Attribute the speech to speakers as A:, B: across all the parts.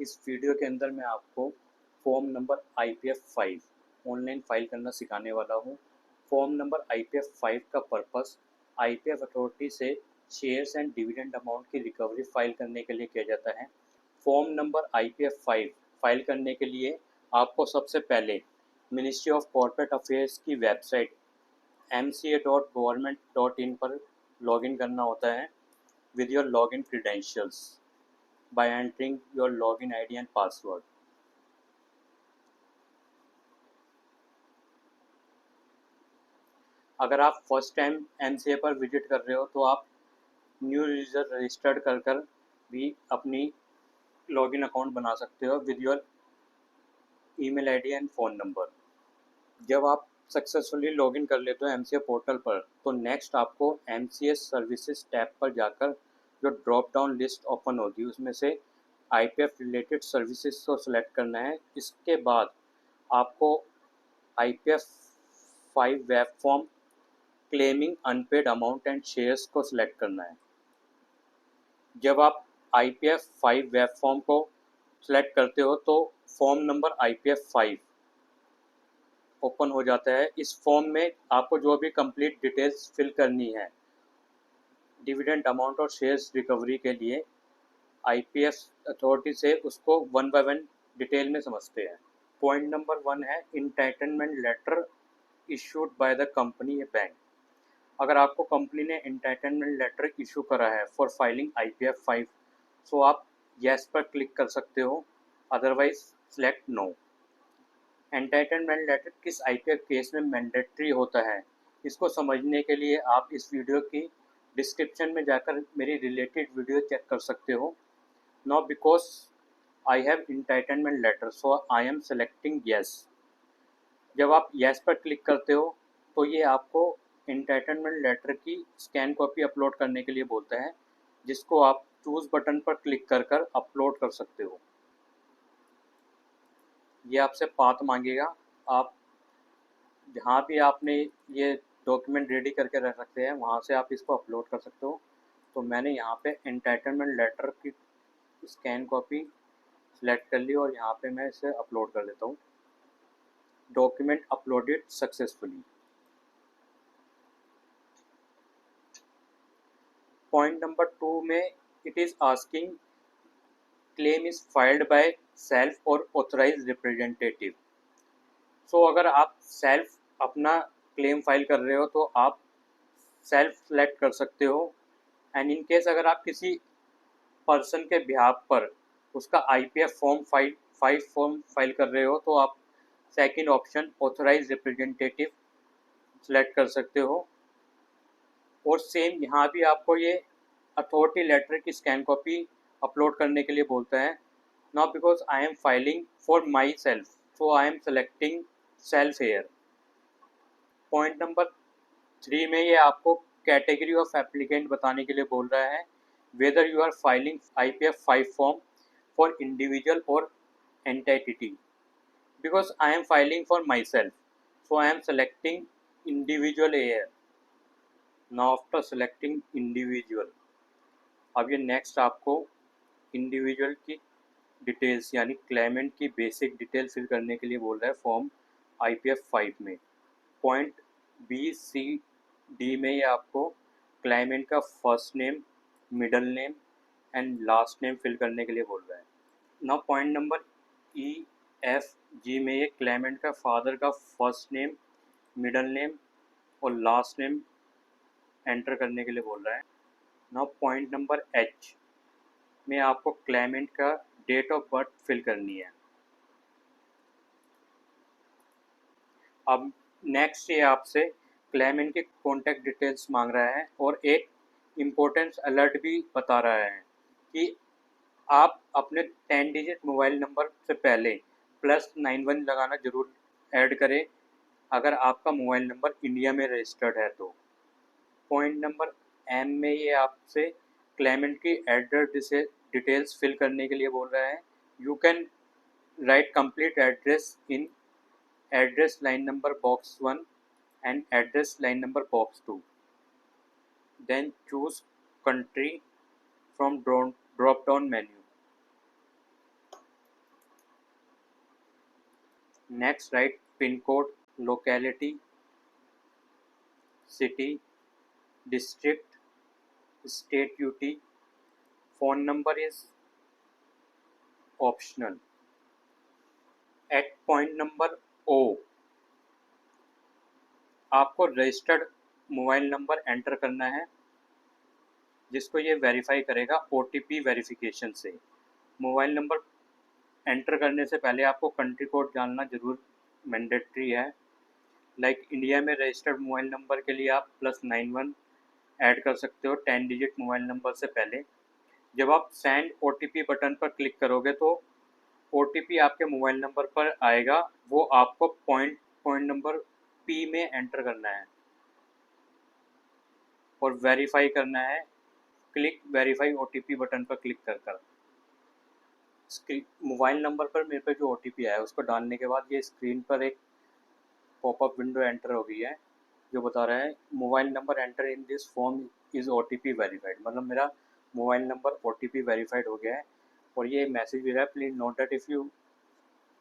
A: इस वीडियो के अंदर मैं आपको form number IPF5 online file करना सिखाने वाला हूँ। फॉर्म नंबर IPF5 का पर्पस IPF अथॉरिटी से शेयर्स एंड डिविडेंड अमाउंट की रिकवरी फाइल करने के लिए किया जाता है। फॉर्म नंबर IPF5 फाइल करने के लिए आपको सबसे पहले मिनिस्ट्री ऑफ कॉर्पोरेट अफेयर्स की वेबसाइट mca.government.in पर लॉगिन करना होता है with your login credentials by entering your login ID and password. अगर आप फर्स्ट टाइम MCA पर विजिट कर रहे हो तो आप न्यू यूज़र रजिस्टर्ड कर भी अपनी लॉगिन अकाउंट बना सकते हो with your email ID and phone number. जब आप सक्सेसफुली लॉगिन कर लेते हो MCA पोर्टल पर तो नेक्स्ट आपको MCA सर्विसेज टैब पर जाकर जो ड्रॉप डाउन लिस्ट ओपन होगी उसमें से IPF रिलेटेड सर्विसेज को सिलेक्ट करना है। इसके बाद आपको IPF5 web form claiming unpaid amount and shares को सिलेक्ट करना है। जब आप IPF5 वेब फॉर्म को सिलेक्ट करते हो तो फॉर्म नंबर IPF5 ओपन हो जाता है। इस फॉर्म में आपको जो भी कंप्लीट डिटेल्स फिल करनी है डिविडेंड अमाउंट और शेयर्स रिकवरी के लिए IPF अथॉरिटी से उसको वन बाय वन डिटेल में समझते हैं। पॉइंट नंबर 1 है entitlement letter issued by the company या बैंक। अगर आपको कंपनी ने इंटाइटलमेंट लेटर इशू करा है फॉर फाइलिंग IPF5 तो आप येस पर क्लिक कर सकते हो, otherwise select no. Entitlement letter किस IPF केस में मैंडेटरी होता है इसको समझने के लिए आप इस वीडियो की डिस्क्रिप्शन में जाकर मेरी रिलेटेड वीडियो चेक कर सकते हो। Now because I have entitlement letter so I am selecting yes. जब आप येस पर क्लिक करते हो तो ये आपको इंटाइटलमेंट लेटर की स्कैन कॉपी अपलोड करने के लिए बोलता है, जिसको आप चूज़ बटन पर क्लिक कर अपलोड कर सकते हो। ये आपसे पाथ मांगेगा, आप जहाँ भी आपने ये डॉक्यूमेंट रेडी करके रख सकते हैं वहाँ से आप इसको अपलोड कर सकते हो। तो मैंने यहाँ पे इंटाइटलमेंट लेटर की स्कैन कॉपी सेलेक्ट कर ली और यहाँ पे मैं इसे अपलोड कर देता हूँ। Document uploaded successfully. Point number 2 में it is asking claim is filed by self और ऑथराइज्ड रिप्रेजेंटेटिव। सो अगर आप सेल्फ अपना क्लेम फाइल कर रहे हो तो आप सेल्फ सेलेक्ट कर सकते हो, एंड इन केस अगर आप किसी पर्सन के बिहाफ पर उसका IPF फॉर्म फाइल कर रहे हो तो आप second option authorised representative select कर सकते हो। और सेम यहाँ भी आपको ये अथॉरिटी लेटर की स्कैन कॉपी अपलोड करने के लिए बोलता है। Now because I am filing for myself so I am selecting self here. Point number 3 में ये आपको कैटेगरी ऑफ एप्लीकेंट बताने के लिए बोल रहा है, whether you are filing IPF5 form for individual और entity. Because I am filing for myself so I am selecting individual here. Now after selecting individual, अब ये नेक्स्ट आपको इंडिविजुअल की डिटेल्स यानी क्लेमेंट की बेसिक डिटेल फिल करने के लिए बोल रहा है फॉर्म IPF5 में। पॉइंट B, C, D में ये आपको क्लेमेंट का first name, middle name and last name fill करने के लिए बोल रहा है। Now point number E, F, G में ये क्लेमेंट का फादर का फर्स्ट नेम, मिडल नेम और लास्ट नेम एंटर करने के लिए बोल रहा है। नाउ पॉइंट नंबर H में आपको क्लेमेंट का डेट ऑफ बर्थ फिल करनी है। अब नेक्स्ट ये आपसे क्लेमेंट के कॉन्टैक्ट डिटेल्स मांग रहा है और एक इम्पोर्टेंस अलर्ट भी बता रहा है कि आप अपने 10 डिजिट मोबाइल नंबर से पहले +91 लगाना ज़रूर ऐड करें अगर आपका मोबाइल नंबर इंडिया में रजिस्टर्ड है तो। पॉइंट नंबर M में ये आपसे क्लेमेंट की एड्रेस डिटेल्स फिल करने के लिए बोल रहा है। You can write complete address in address line number box 1 and address line number box 2. Then choose country from drop down menu. Next, write pin code, locality, city, district, state UT. Phone number is optional. At point number O, आपको registered mobile number enter करना है, जिसको ये verify करेगा OTP verification से। Mobile number enter करने से पहले आपको कंट्री कोड जानना जरूर मैंडेटरी है। लाइक इंडिया में रजिस्टर्ड मोबाइल नंबर के लिए आप +91 ऐड कर सकते हो 10 डिजिट मोबाइल नंबर से पहले। जब आप सेंड OTP बटन पर क्लिक करोगे तो OTP आपके मोबाइल नंबर पर आएगा, वो आपको पॉइंट नंबर P में एंटर करना है और वेरीफाई करना है। क्लिक वेरीफाई OTP बटन पर क्लिक कर मोबाइल नंबर पर मेरे पे जो OTP आया है उसको डालने के बाद ये स्क्रीन पर एक पॉपअप विंडो एंटर हो गई है जो बता रहा है mobile number enter in this form is OTP verified. मतलब मेरा मोबाइल नंबर OTP वेरीफाइड हो गया है। और ये मैसेज भी रहा है, please note that if you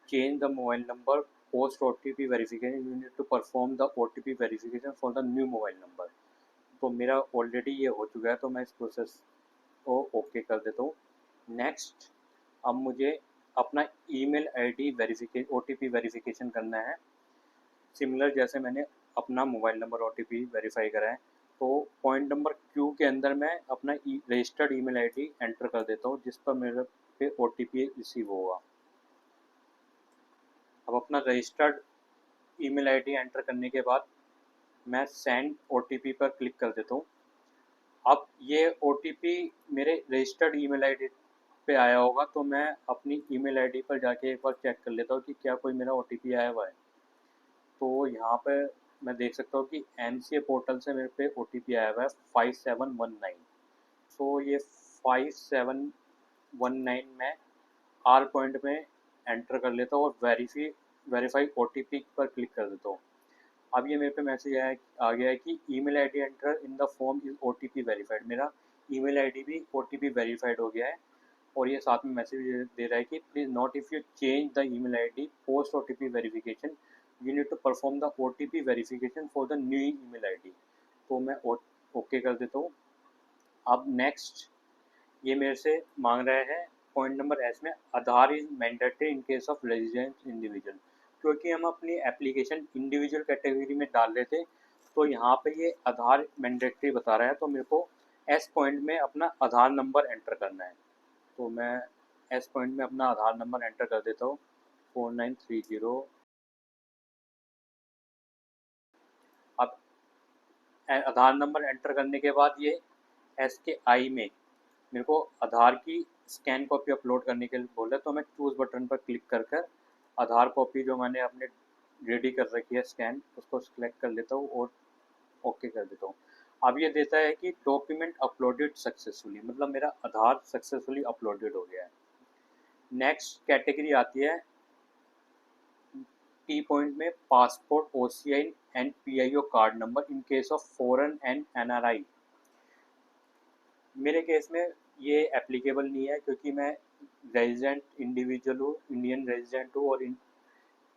A: change the mobile number post OTP verification you need to perform the OTP verification for the new mobile number। तो मेरा ऑलरेडी ये हो चुका है तो मैं इस प्रोसेस को ओके कर देता हूँ। नेक्स्ट, अब मुझे अपना email ID verification OTP verification करना है, सिमिलर जैसे मैंने अपना मोबाइल नंबर OTP वेरीफाई करा है। तो पॉइंट नंबर Q के अंदर मैं अपना रजिस्टर्ड ईमेल आईडी एंटर कर देता हूँ जिस पर मेरे पे OTP रिसीव होगा। अब अपना रजिस्टर्ड ईमेल आईडी एंटर करने के बाद मैं सेंड OTP पर क्लिक कर देता हूँ। अब ये OTP मेरे रजिस्टर्ड ईमेल आईडी पे आया होगा तो मैं अपनी ईमेल आईडी पर जाके एक बार चेक कर लेता हूँ कि क्या कोई मेरा OTP आया हुआ है। तो यहाँ पे मैं देख सकता हूँ कि MCA पोर्टल से मेरे पे OTP आया हुआ है 5719। सो ये 5719 में R पॉइंट में एंटर कर लेता हूँ और वेरीफाई OTP पर क्लिक कर देता हूँ। अब ये मेरे पे मैसेज आ गया है कि email ID enter in the form is OTP verified. मेरा ईमेल आईडी भी OTP वेरीफाइड हो गया है। और ये साथ में मैसेज दे रहा है कि please note if you change the email ID post OTP verification you need to perform the OTP verification for the new email ID. तो मैं ओके कर देता हूँ। अब नेक्स्ट ये मेरे से मांग रहा है पॉइंट नंबर एस में Aadhaar is mandatory in case of resident individual. क्योंकि हम अपनी एप्लीकेशन इंडिविजुअल कैटेगरी में डाल रहे थे तो यहाँ पे ये आधार मैंडेटरी बता रहा है, तो मेरे को एस पॉइंट में अपना आधार नंबर एंटर करना है। तो मैं एस पॉइंट में अपना आधार नंबर एंटर कर देता हूँ 4930। अब आधार नंबर एंटर करने के बाद ये एस के आई में मेरे को आधार की स्कैन कॉपी अपलोड करने के लिए बोल रहा है। तो मैं चूज़ बटन पर क्लिक कर आधार कॉपी जो मैंने अपने रेडी कर रखी है स्कैन उसको सिलेक्ट कर लेता हूँ और ओके कर देता हूँ। अब ये देता है कि डॉक्यूमेंट अपलोडेड सक्सेसफुली, मतलब मेरा आधार सक्सेसफुली अपलोडेड हो गया है। नेक्स्ट कैटेगरी आती है टी पॉइंट में passport OCI and PIO card number in case of foreign and NRI। मेरे केस में ये एप्लीकेबल नहीं है क्योंकि मैं रेजिडेंट इंडिविजुअल हूँ, इंडियन रेजिडेंट हूँ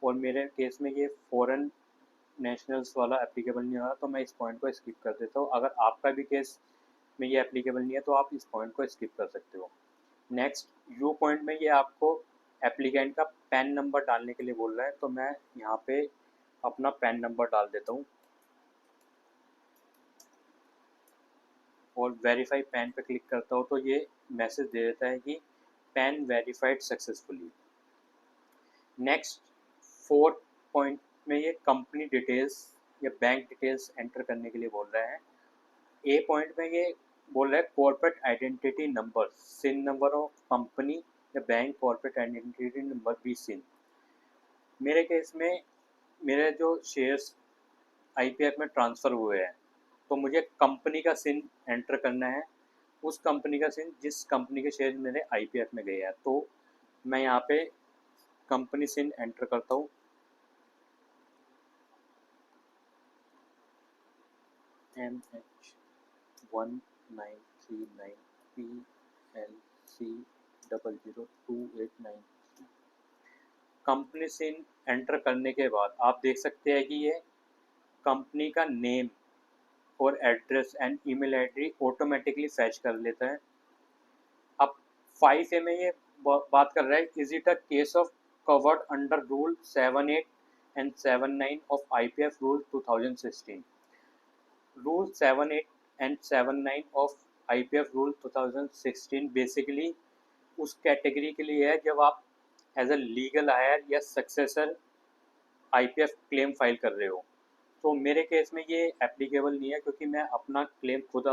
A: और मेरे केस में ये फॉरेन नेशनल्स वाला एप्लीकेबल नहीं हो रहा, तो मैं इस पॉइंट को स्किप कर देता हूँ। अगर आपका भी केस में ये एप्लीकेबल नहीं है तो आप इस पॉइंट को स्किप कर सकते हो। नेक्स्ट यू पॉइंट में ये आपको एप्लीकेंट का पैन नंबर डालने के लिए बोल रहा है, तो मैं यहाँ पे अपना पैन नंबर डाल देता हूँ और वेरीफाई पैन पे क्लिक करता हूँ तो ये मैसेज दे देता है कि pan verified successfully. Next fourth point में ये कंपनी डिटेल्स या बैंक डिटेल्स एंटर करने के लिए बोल रहा है। ए पॉइंट में ये बोल रहा है corporate identity number CIN number of company या बैंक कॉर्पोरेट आइडेंटिटी नंबर भी सिन। मेरे केस में मेरे जो शेयर्स IPF में ट्रांसफ़र हुए हैं तो मुझे कंपनी का सिन एंटर करना है, उस कंपनी का सिन जिस कंपनी के शेयर मेरे IPF में गए हैं। तो मैं यहाँ पे कंपनी सिन एंटर करता हूँ MH1939 PLC 00289। कंपनी सिन एंटर करने के बाद आप देख सकते हैं कि ये कंपनी का नेम और address and email ID automatically fetch कर लेता है। अब 5A में ये बात कर रहा है, is it a case of covered under rule 7(8) and 7(9) of IPF rule 2016। Rule 7(8) and 7(9) of IPF rule 2016 basically उस कैटेगरी के लिए है जब आप एज अ लीगल हायर या सक्सेसर IPF क्लेम फाइल कर रहे हो। तो मेरे केस में ये एप्लीकेबल नहीं है क्योंकि मैं अपना क्लेम खुद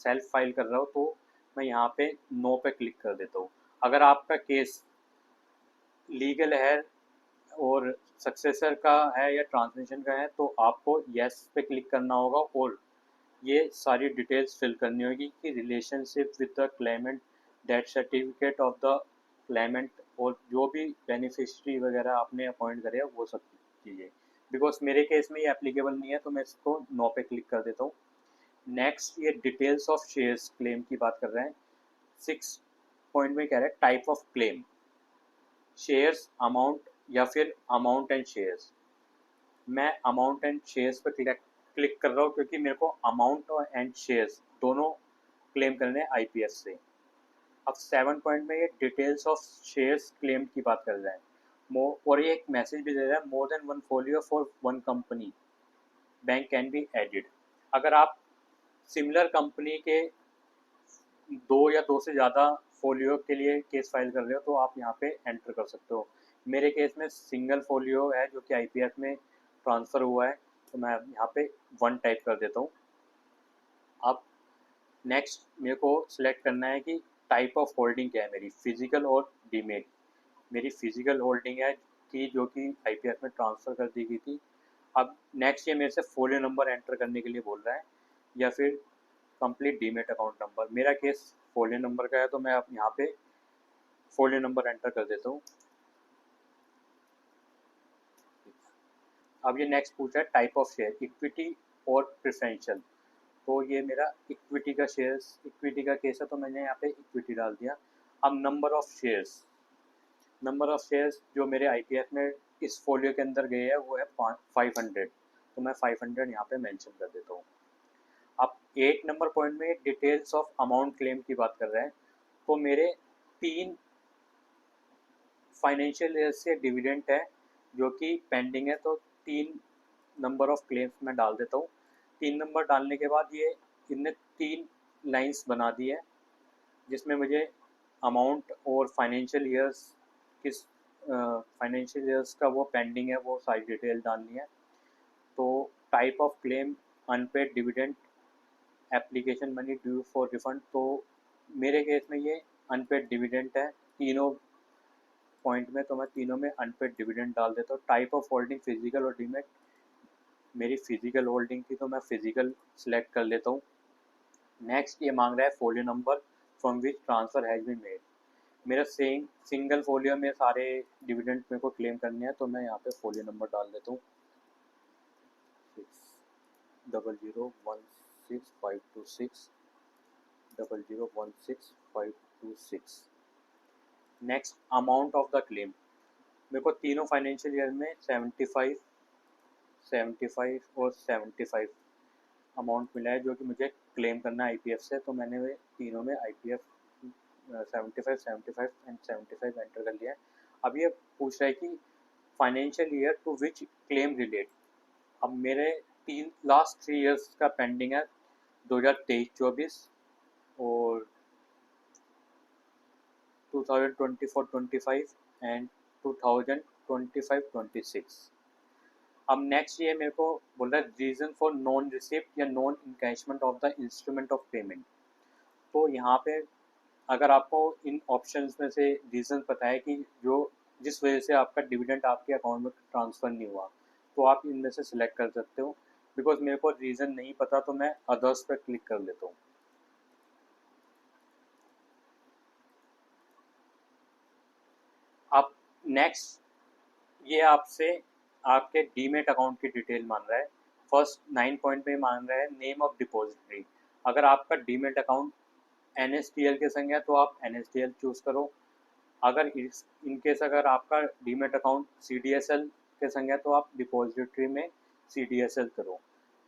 A: सेल्फ फाइल कर रहा हूँ, तो मैं यहाँ पे नो पे क्लिक कर देता हूँ। अगर आपका केस लीगल है और सक्सेसर का है या ट्रांसमिशन का है तो आपको येस पे क्लिक करना होगा और ये सारी डिटेल्स फिल करनी होगी कि relationship with the Clement, death certificate of the Clement और जो भी बेनिफिशियरी वगैरह आपने अपॉइंट करे वो सब चीज़ें। बिकॉज मेरे केस में ये एप्लीकेबल नहीं है तो मैं इसको नो पे क्लिक कर देता हूँ। नेक्स्ट ये डिटेल्स ऑफ शेयर्स क्लेम की बात कर रहे हैं। 6 पॉइंट में कह रहे हैं type of claim, shares, amount या फिर अमाउंट एंड शेयर्स। मैं अमाउंट एंड शेयर्स पर क्लिक कर रहा हूँ क्योंकि मेरे को अमाउंट और एंड शेयर्स दोनों क्लेम करने हैं IPF से। अब 7 पॉइंट में ये डिटेल्स ऑफ शेयर्स क्लेम की बात कर रहे हैं और ये एक मैसेज भी दे रहा है, more than one folio for one company bank can be added. अगर आप सिमिलर कंपनी के 2 या 2 से ज़्यादा फोलियो के लिए केस फाइल कर रहे हो तो आप यहाँ पे एंटर कर सकते हो। मेरे केस में सिंगल फोलियो है जो कि IPF में ट्रांसफ़र हुआ है, तो मैं यहाँ पे 1 टाइप कर देता हूँ। अब नेक्स्ट मेरे को सिलेक्ट करना है कि टाइप ऑफ होल्डिंग क्या है मेरी, फिजिकल और डीमेट। मेरी फिजिकल होल्डिंग है कि जो कि IPF में ट्रांसफ़र कर दी गई थी। अब नेक्स्ट ये मेरे से फोलियो नंबर एंटर करने के लिए बोल रहा है या फिर कंप्लीट डीमेट अकाउंट नंबर। मेरा केस फोलियो नंबर का है तो मैं अब यहाँ पे फोलियो नंबर एंटर कर देता हूँ। अब ये नेक्स्ट पूछा है टाइप ऑफ शेयर, इक्विटी और प्रेफरेंशियल। तो ये मेरा इक्विटी का शेयर्स, इक्विटी का केस है तो मैंने यहाँ पे इक्विटी डाल दिया। अब number of shares, number of shares जो मेरे IPF में इस फोलियो के अंदर गए हैं वो है 500, तो मैं 500 यहाँ पे मेंशन कर देता हूँ। अब 8 नंबर पॉइंट में डिटेल्स ऑफ अमाउंट क्लेम की बात कर रहे हैं, तो मेरे 3 फाइनेंशियल ईयर से डिविडेंड है जो कि पेंडिंग है, तो 3 नंबर ऑफ क्लेम्स मैं डाल देता हूँ। 3 नंबर डालने के बाद ये इनने 3 लाइंस बना दी है जिसमें मुझे अमाउंट और फाइनेंशियल ईयर्स किस फाइनेंशियल ईयर्स का वो पेंडिंग है वो सारी डिटेल डालनी है। तो type of claim unpaid dividend, application money due for refund, तो मेरे केस में ये अनपेड डिविडेंड है तीनों पॉइंट में, तो मैं तीनों में अनपेड डिविडेंड डाल देता हूँ। टाइप ऑफ होल्डिंग फिजिकल और डीमेट, मेरी फिजिकल होल्डिंग थी तो मैं फिजिकल सेलेक्ट कर लेता हूँ। नेक्स्ट ये मांग रहा है folio number from which transfer has been made. मेरा सेम सिंगल फोलियो में सारे डिविडेंड मेरे को क्लेम करने हैं तो मैं यहाँ पे फोलियो नंबर डाल देता हूँ 6001652 6001652। Next amount of the claim, मेरे को तीनों फाइनेंशियल ईयर में 75, 75 और 75 अमाउंट मिला है जो कि मुझे क्लेम करना है IPF से, तो मैंने वे तीनों में IPF 75, 75 एंड 75 एंटर कर लिया है। अब ये पूछ रहा है कि financial year to which claim relate. अब मेरे लास्ट 3 ईयर्स का पेंडिंग है 2023-24 और 2024-25 एंड 2025-26। अब नेक्स्ट ये मेरे को बोल रहा है रीज़न फॉर नॉन रिसिप्ट या non encashment of the instrument of payment. तो यहाँ पे अगर आपको इन ऑप्शंस में से रीज़न पता है कि जो जिस वजह से आपका डिविडेंड आपके अकाउंट में ट्रांसफ़र नहीं हुआ तो आप इनमें से सिलेक्ट कर सकते हो। बिकॉज मेरे को रीज़न नहीं पता तो मैं अदर्स पर क्लिक कर लेता हूँ। अब नेक्स्ट ये आपसे आपके डीमेट अकाउंट की डिटेल मांग रहा है। फर्स्ट 9 पॉइंट में मांग रहा है नेम ऑफ डिपॉजिटरी। अगर आपका डीमेट अकाउंट NSDL के संग है तो आप NSDL चूज़ करो। अगर इनकेस अगर आपका डीमेट अकाउंट CDSL के संग है तो आप डिपॉजिटरी में CDSL करो।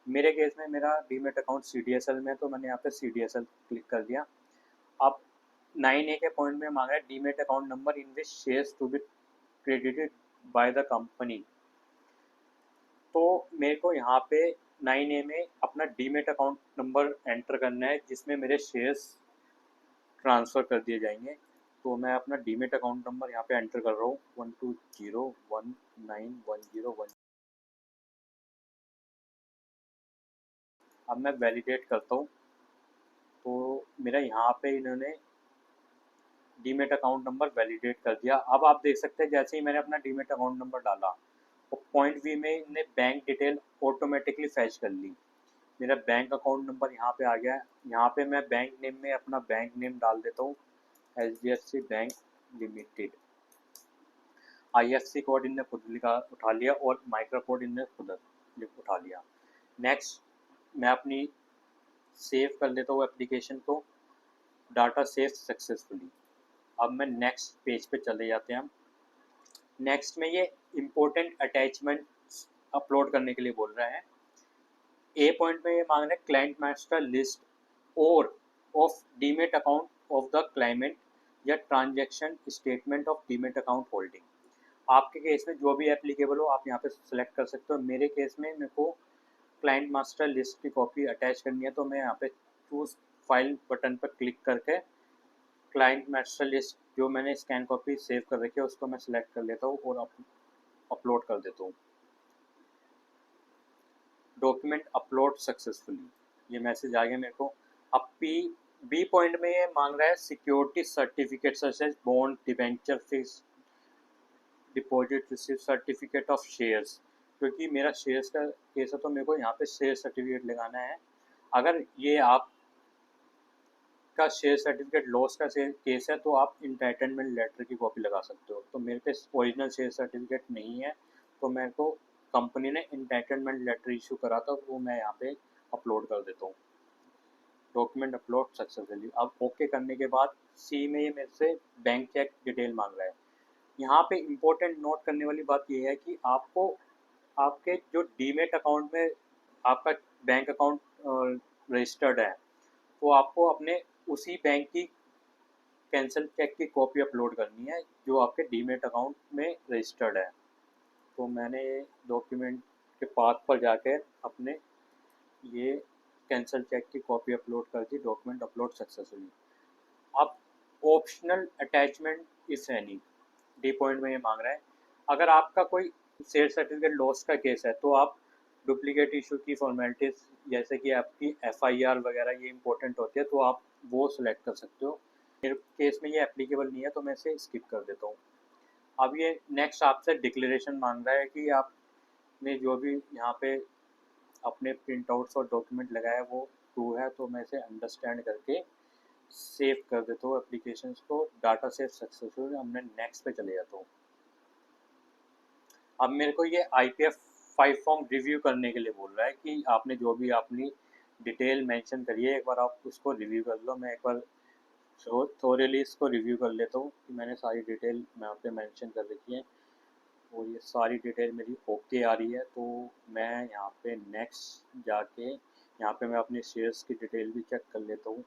A: मेरे केस में मेरा डीमेट अकाउंट CDSL में, तो मैंने यहाँ पे CDSL क्लिक कर दिया। अब 9A के पॉइंट में मांग रहा है demat account number in which shares to be credited by the company. तो मेरे को यहाँ पे 9A में अपना डीमेट अकाउंट नंबर एंटर करना है जिसमें मेरे शेयर्स ट्रांसफ़र कर दिए जाएंगे। तो मैं अपना डीमेट अकाउंट नंबर यहाँ पे एंटर कर रहा हूँ 120191010। अब मैं वैलिडेट करता हूँ तो मेरा यहाँ पे इन्होंने डीमेट अकाउंट नंबर वैलिडेट कर दिया। अब आप देख सकते हैं जैसे ही मैंने अपना डीमेट अकाउंट नंबर डाला तो पॉइंट वी में इन्हें बैंक डिटेल ऑटोमेटिकली फैच कर ली। मेरा बैंक अकाउंट नंबर यहाँ पे आ गया है। यहाँ पे मैं बैंक नेम में अपना बैंक नेम डाल देता हूँ HDFC bank limited. IFSC code इनने खुद लिखा उठा लिया और माइक्रो कोड इनने खुद उठा लिया। नेक्स्ट मैं अपनी सेव कर लेता हूँ एप्लीकेशन को, डाटा सेव सक्सेसफुली। अब मैं नेक्स्ट पेज पे चले जाते हैं हम। नेक्स्ट में ये इम्पोर्टेंट अटैचमेंट अपलोड करने के लिए बोल रहा है। ए पॉइंट में ये मांग रहे हैं क्लाइंट मास्टर लिस्ट और of demat account of the client या transaction statement of demat account holding. आपके केस में जो भी एप्लीकेबल हो आप यहाँ पे सेलेक्ट कर सकते हो। मेरे केस में मेरे को क्लाइंट मास्टर लिस्ट की कॉपी अटैच करनी है, तो मैं यहाँ पे चूज़ फाइल बटन पर क्लिक करके क्लाइंट मास्टर लिस्ट जो मैंने स्कैन कॉपी सेव कर रखी है उसको मैं सिलेक्ट कर लेता हूँ और अपलोड कर देता हूँ। डॉक्यूमेंट अपलोड सक्सेसफुली, ये मैसेज आ गया मेरे को। अब बी पॉइंट में ये मांग रहा है security certificate such as bond debenture fix deposit receive certificate of shares. क्योंकि मेरा शेयर्स का केस है तो मेरे को यहाँ पे शेयर सर्टिफिकेट लगाना है। अगर ये आप का शेयर सर्टिफिकेट लॉस का केस है तो आप इंटाइटलमेंट लेटर की कॉपी लगा सकते हो। तो मेरे पास ओरिजिनल शेयर सर्टिफिकेट नहीं है तो मेरे को कंपनी ने इंटाइटलमेंट लेटर इशू करा था, वो मैं यहाँ पे अपलोड कर देता हूँ। Document upload successfully. अब ओके करने के बाद सी में ये मेरे से बैंक चेक डिटेल मांग रहा है। यहाँ पे इम्पोर्टेंट नोट करने वाली बात ये है कि आपको आपके जो डीमेट अकाउंट में आपका बैंक अकाउंट रजिस्टर्ड है तो आपको अपने उसी बैंक की कैंसिल चेक की कॉपी अपलोड करनी है जो आपके डीमेट अकाउंट में रजिस्टर्ड है। तो मैंने डॉक्यूमेंट के पाथ पर जाकर अपने ये कैंसिल चेक की कॉपी अपलोड कर दी। Document upload successfully. अब optional attachment if any, D point में ये मांग रहा है अगर आपका कोई शेयर सर्टिफिकेट लॉस का केस है तो आप डुप्लीकेट इशू की फॉर्मेलिटीज़ जैसे कि आपकी FIR वगैरह ये इंपॉर्टेंट होती है तो आप वो सिलेक्ट कर सकते हो। मेरे केस में ये एप्लीकेबल नहीं है तो मैं इसे स्किप कर देता हूँ। अब ये नेक्स्ट आपसे डिक्लेरेशन मांग रहा है कि आपने जो भी यहाँ पे अपने प्रिंट आउट्स और डॉक्यूमेंट लगाया वो ट्रू है, तो मैं इसे अंडरस्टैंड करके सेव कर देता हूँ एप्लीकेशंस को। Data save successful. अब मैं नेक्स्ट पे चले जाता हूँ। अब मेरे को ये IPF 5 फॉर्म रिव्यू करने के लिए बोल रहा है कि आपने जो भी अपनी डिटेल मेंशन करी है एक बार आप उसको रिव्यू कर लो। मैं एक बार थोरेली इसको रिव्यू कर लेता हूँ कि मैंने सारी डिटेल यहाँ पे मेंशन कर रखी है और ये सारी डिटेल मेरी ओके आ रही है। तो मैं यहाँ पे नेक्स्ट जाके यहाँ पे मैं अपने शेयर्स की डिटेल भी चेक कर लेता हूँ।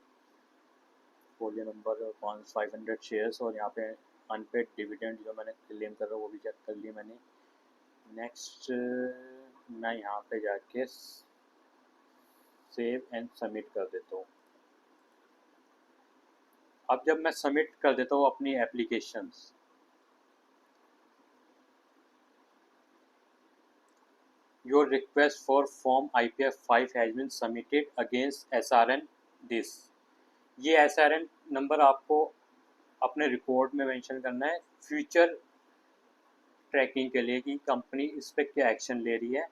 A: पोर्टफोलियो नंबर 500 शेयर्स और यहाँ पे अनपेड डिविडेंड जो मैंने क्लेम कर रहा हूँ वो भी चेक कर लिया मैंने। नेक्स्ट मैं यहाँ पे जाके सेव एंड सबमिट कर देता हूँ। अब जब मैं सबमिट कर देता हूँ अपनी applications, your request for form IPF 5 has been submitted against SRN this. ये SRN नंबर आपको अपने रिपोर्ट में मेंशन करना है फ्यूचर ट्रैकिंग के लिए कि कंपनी इस पर क्या एक्शन ले रही है,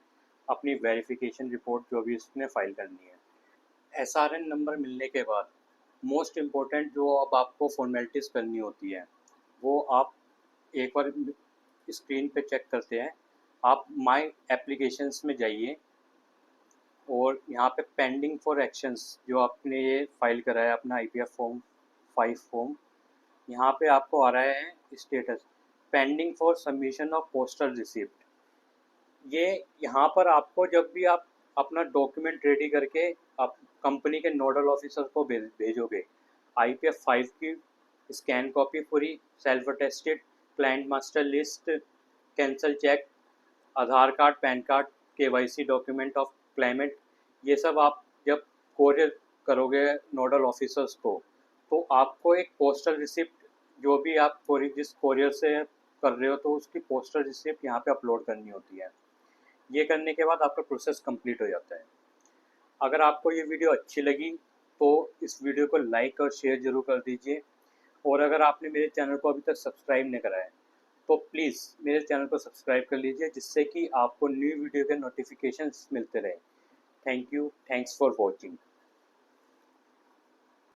A: अपनी वेरिफिकेशन रिपोर्ट जो भी इसमें फाइल करनी है। SRN नंबर मिलने के बाद मोस्ट इम्पोर्टेंट जो अब आपको फॉर्मेलिटीज़ करनी होती है वो आप एक बार स्क्रीन पे चेक करते हैं। आप माय एप्लीकेशंस में जाइए और यहाँ पे पेंडिंग फॉर एक्शंस जो आपने ये फाइल करा है अपना IPF फॉर्म 5 फॉर्म, यहाँ पे आपको आ रहा है status pending for submission of postal receipt. ये यहाँ पर आपको जब भी आप अपना डॉक्यूमेंट रेडी करके आप कंपनी के नोडल ऑफिसर को भेजोगे, IPF 5 की स्कैन कॉपी पूरी, self attested client master list, cancel cheque, Aadhaar card, pan card, KYC document of climate, ये सब आप जब कोरियर करोगे नोडल ऑफिसर्स को, तो आपको एक पोस्टल रिसिप्ट जो भी आप जिस कोरियर से कर रहे हो तो उसकी पोस्टल रिसिप्ट यहाँ पे अपलोड करनी होती है। ये करने के बाद आपका प्रोसेस कंप्लीट हो जाता है। अगर आपको ये वीडियो अच्छी लगी तो इस वीडियो को लाइक और शेयर ज़रूर कर दीजिए, और अगर आपने मेरे चैनल को अभी तक सब्सक्राइब नहीं करा है तो प्लीज़ मेरे चैनल को सब्सक्राइब कर लीजिए, जिससे कि आपको न्यू वीडियो के नोटिफिकेशंस मिलते रहे। Thank you, thanks for watching.